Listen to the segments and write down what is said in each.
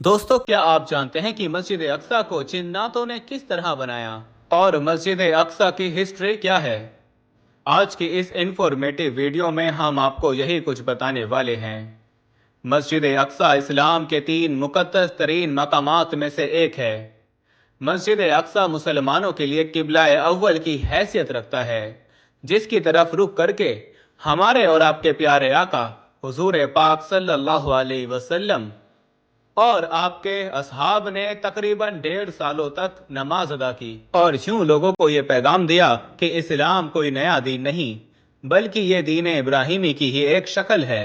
दोस्तों, क्या आप जानते हैं कि मस्जिद अक्सा को जिन्नातों ने किस तरह बनाया और मस्जिद अक्सा की हिस्ट्री क्या है? आज की इस इंफॉर्मेटिव वीडियो में हम आपको यही कुछ बताने वाले हैं। मस्जिद अक्सा इस्लाम के 3 मुकद्दस तरीन मकामात में से एक है। मस्जिद अक्सा मुसलमानों के लिए किबला अव्वल की हैसियत रखता है, जिसकी तरफ रुख करके हमारे और आपके प्यारे आका हुजूर पाक सल्लल्लाहु अलैहि वसल्लम और आपके असहाब ने तकरीबन 1.5 सालों तक नमाज अदा की और यूं लोगों को ये पैगाम दिया कि इस्लाम कोई नया दीन नहीं, बल्कि ये दीन इब्राहिमी की ही एक शक्ल है,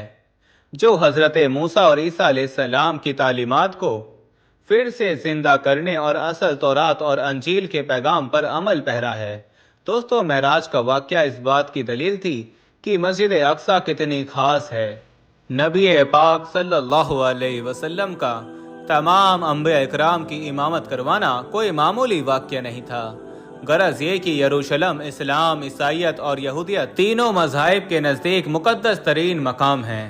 जो हजरत मूसा और ईसा अलैहिस्सलाम की तालीमात को फिर से जिंदा करने और असल तौरात और अंजील के पैगाम पर अमल पहरा है। दोस्तों, महराज का वाक़या इस बात की दलील थी कि मस्जिद अक्सा कितनी खास है। नबी पाक सल्लल्लाहु अलैहि वसल्लम का तमाम अंबिया इकराम की इमामत करवाना कोई मामूली वाक़या नहीं था। गरज ये कि यरूशलम इस्लाम, ईसाईयत और यहूदियत तीनों मज़ाहिब के नज़दीक मुक़द्दस तरीन मकाम है।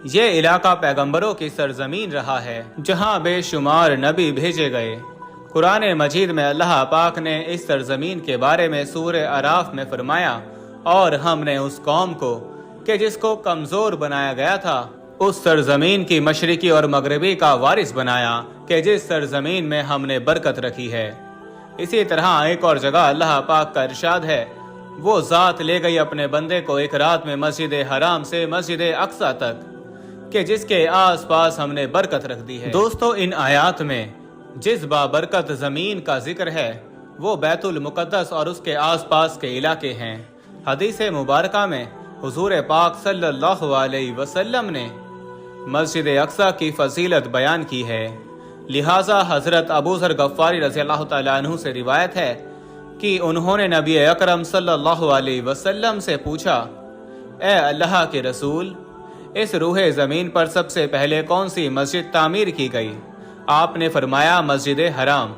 ये इलाका पैगंबरों की सरजमीन रहा है, जहाँ बेशुमार नबी भेजे गए। कुरान मजीद में अल्लाह पाक ने इस सरजमीन के बारे में सूरह अराफ में फरमाया, और हमने उस कौम को कि जिसको कमजोर बनाया गया था, उस सरजमीन की मशरिकी और मगरबी का वारिस बनाया कि जिस सरजमीन में हमने बरकत रखी है। इसी तरह एक और जगह अल्लाह पाक का इरशाद है, वो ज़ात ले गई अपने बंदे को एक रात में मस्जिद हराम से मस्जिद अक्सा तक, कि जिसके आस पास हमने बरकत रख दी है। दोस्तों, इन आयात में जिस बाबरकत ज़मीन का जिक्र है वो बैतुल मुक़द्दस और उसके आस पास के इलाके हैं। हदीस मुबारका में हुजूर पाक सल्लल्लाहु अलैहि वसल्लम ने मस्जिद अक्सा की फजीलत बयान की है। लिहाजा हज़रत अबू ज़र गफ़ारी रज़ियल्लाहु तआला अन्हु से रिवायत है कि उन्होंने नबी अकरम सल्लल्लाहु अलैहि वसल्लम से पूछा, ए अल्लाह के रसूल, इस रूहे ज़मीन पर सबसे पहले कौन सी मस्जिद तामीर की गई? आपने फरमाया मस्जिद हराम।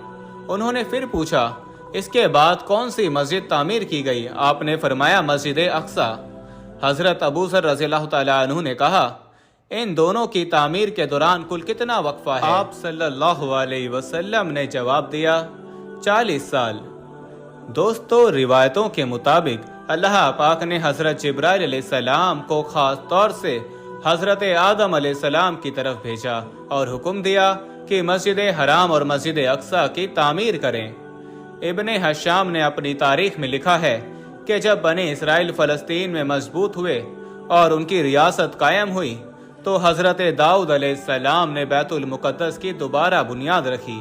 उन्होंने फिर पूछा, इसके बाद कौन सी मस्जिद तामीर की गई? आपने फरमाया मस्जिद अक्सा। हज़रत अबू ज़र रज़ियल्लाहु तआला अन्हु ने कहा, इन दोनों की तामीर के दौरान कुल कितना वक्फा है? आप सल्लल्लाहु अलैहि वसल्लम ने जवाब दिया, 40 साल। दोस्तों, रिवायतों के मुताबिक अल्लाह पाक ने हज़रत जिब्राइल अलैहिस्सलाम को ख़ास तौर से हज़रत आदम अलैहिस्सलाम की तरफ भेजा और हुक्म दिया कि मस्जिद हराम और मस्जिद अक्सा की तामीर करें। इब्ने हशाम ने अपनी तारीख में लिखा है कि जब बने इसराइल फ़लस्तीन में मजबूत हुए और उनकी रियासत कायम हुई, तो हज़रत दाऊद अलैहिस्सलाम ने बैतुल मुक़द्दस की दोबारा बुनियाद रखी,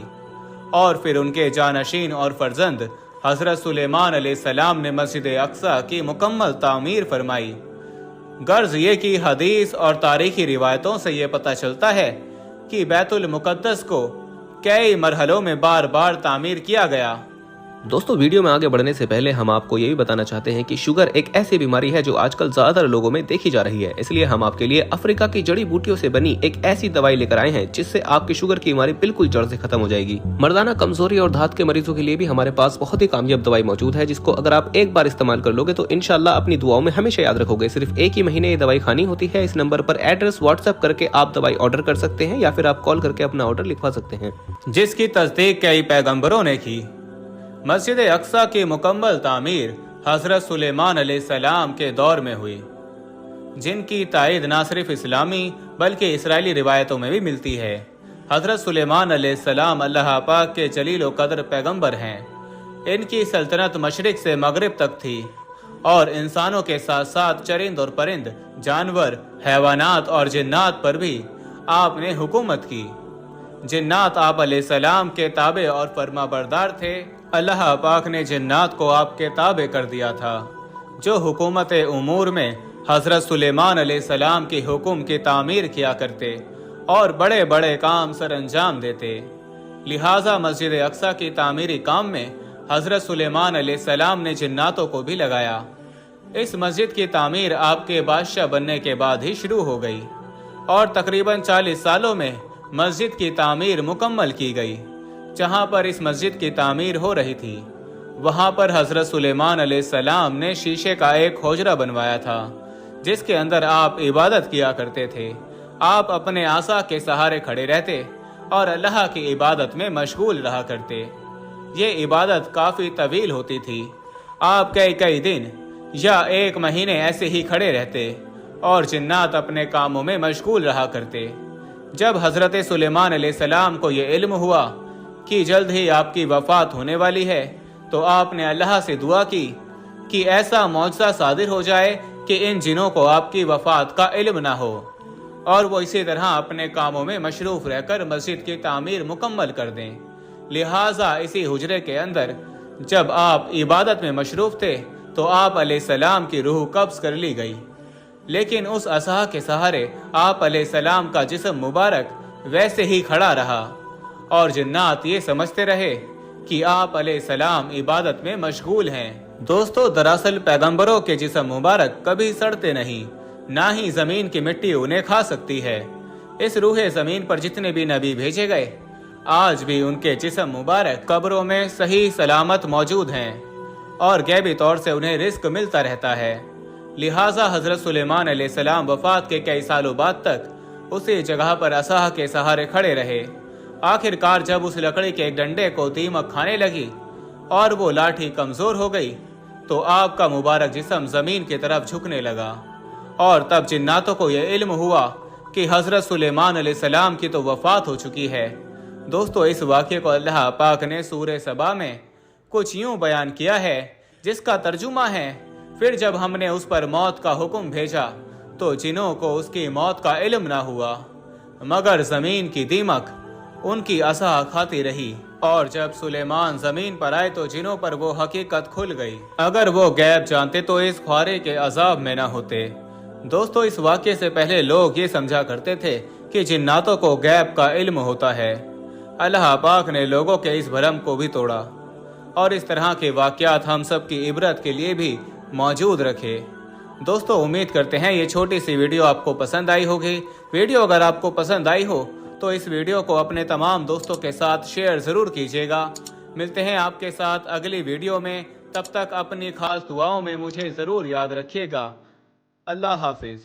और फिर उनके जानशीन और फर्जंद हज़रत सुलेमान अलैहिस्सलाम ने मस्जिद अक्सा की मुकम्मल तामीर फरमाई। गर्ज ये कि हदीस और तारीखी रिवायतों से ये पता चलता है कि बैतुल मुक़द्दस को कई मरहलों में बार बार तामीर किया गया। दोस्तों, वीडियो में आगे बढ़ने से पहले हम आपको ये भी बताना चाहते हैं कि शुगर एक ऐसी बीमारी है जो आजकल ज्यादातर लोगों में देखी जा रही है। इसलिए हम आपके लिए अफ्रीका की जड़ी बूटियों से बनी एक ऐसी दवाई लेकर आए हैं जिससे आपकी शुगर की बीमारी बिल्कुल जड़ से खत्म हो जाएगी। मर्दाना कमजोरी और धात के मरीजों के लिए भी हमारे पास बहुत ही कामयाब दवाई मौजूद है, जिसको अगर आप एक बार इस्तेमाल कर लोगे तो इंशाल्लाह अपनी दुआओं में हमेशा याद रखोगे। सिर्फ एक ही महीने ये दवाई खानी होती है। इस नंबर पर एड्रेस व्हाट्सएप करके आप दवाई ऑर्डर कर सकते हैं, या फिर आप कॉल करके अपना ऑर्डर लिखवा सकते हैं। जिसकी तस्दीक कई पैगंबरों ने की। मस्जिद अक्सा की मुकम्मल तामीर हज़रत सुलेमान अलैहिस्सलाम के दौर में हुई, जिनकी तायद न सिर्फ इस्लामी बल्कि इसराइली रिवायतों में भी मिलती है। हज़रत सुलेमान अलैहिस्सलाम अल्लाह पाक के जलील व कदर पैगंबर हैं। इनकी सल्तनत मशरिक से मगरिब तक थी और इंसानों के साथ साथ चरिंद और परिंद, जानवर, हैवानात और जिन्नात पर भी आपने हुकूमत की। जिन्नात आप अलैहिस्सलाम के ताबे और फरमाबरदार थे। अल्लाह पाक ने जिन्नात को आपके ताबे कर दिया था, जो हुकूमत उमूर में हज़रत सुलेमान अलैहिस्सलाम की हुक्म की तामीर किया करते और बड़े बड़े काम सर अंजाम देते। लिहाजा मस्जिद अक्सा की तामीरी काम में हज़रत सुलेमान अलैहिस्सलाम ने जिन्नातों को भी लगाया। इस मस्जिद की तामीर आपके बादशाह बनने के बाद ही शुरू हो गई और तकरीबन 40 सालों में मस्जिद की तामीर मुकम्मल की गई। जहाँ पर इस मस्जिद की तामीर हो रही थी, वहाँ पर हज़रत सुलेमान अलैहिस्सलाम ने शीशे का एक होजरा बनवाया था, जिसके अंदर आप इबादत किया करते थे। आप अपने आसा के सहारे खड़े रहते और अल्लाह की इबादत में मशगूल रहा करते। ये इबादत काफ़ी तवील होती थी। आप कई कई दिन या एक महीने ऐसे ही खड़े रहते और जिन्नात अपने कामों में मशगूल रहा करते। जब हज़रत सुलेमान अलैहिस्सलाम को ये इल्म हुआ कि जल्द ही आपकी वफ़ात होने वाली है, तो आपने अल्लाह से दुआ की कि ऐसा मौजज़ा सादिर हो जाए कि इन जिनों को आपकी वफ़ात का इल्म ना हो और वो इसी तरह अपने कामों में मशरूफ़ रहकर मस्जिद की तामीर मुकम्मल कर दें। लिहाजा इसी हुजरे के अंदर जब आप इबादत में मशरूफ़ थे तो आप अलैहिस्सलाम की रूह कब्ज़ कर ली गई, लेकिन उस असाह के सहारे आप अलैहिस्सलाम का जिस्म मुबारक वैसे ही खड़ा रहा और जिन्नात ये समझते रहे कि आप अलैहिस्सलाम इबादत में मशगूल हैं। दोस्तों, दरअसल पैगंबरों के जिस्म मुबारक कभी सड़ते नहीं, ना ही जमीन की मिट्टी उन्हें खा सकती है। इस रूह जमीन पर जितने भी नबी भेजे गए, आज भी उनके जिस्म मुबारक कब्रों में सही सलामत मौजूद हैं और गैबी तौर से उन्हें रिस्क मिलता रहता है। लिहाजा हजरत सुलेमान अलैहिस्सलाम वफात के कई सालों बाद तक उसी जगह पर असाह के सहारे खड़े रहे। आखिरकार जब उस लकड़ी के एक डंडे को दीमक खाने लगी और वो लाठी कमजोर हो गई, तो आपका मुबारक जिस्म जमीन की तरफ झुकने लगा और तब जिन्नातों को यह इल्म हुआ कि हजरत सुलेमान अलैहिस्सलाम की तो वफात हो चुकी है। दोस्तों, इस वाक़े को अल्लाह पाक ने सूरह सबा में कुछ यूं बयान किया है, जिसका तर्जुमा है, फिर जब हमने उस पर मौत का हुक्म भेजा तो जिनों को उसकी मौत का इल्म ना हुआ, मगर जमीन की दीमक उनकी असाह खाती रही। और जब सुलेमान जमीन पर आए तो जिनों पर वो हकीकत खुल गई। अगर वो गैब जानते तो इस ख्वारे के अजाब में ना होते। दोस्तों, इस वाक़े से पहले लोग ये समझा करते थे कि जिन्नातों को गैब का इल्म होता है। अल्लाह पाक ने लोगों के इस भरम को भी तोड़ा और इस तरह के वाक़यात हम सब की इबरत के लिए भी मौजूद रखे। दोस्तों, उम्मीद करते हैं ये छोटी सी वीडियो आपको पसंद आई होगी। वीडियो अगर आपको पसंद आई हो तो इस वीडियो को अपने तमाम दोस्तों के साथ शेयर ज़रूर कीजिएगा। मिलते हैं आपके साथ अगली वीडियो में, तब तक अपनी खास दुआओं में मुझे ज़रूर याद रखिएगा। अल्लाह हाफिज़।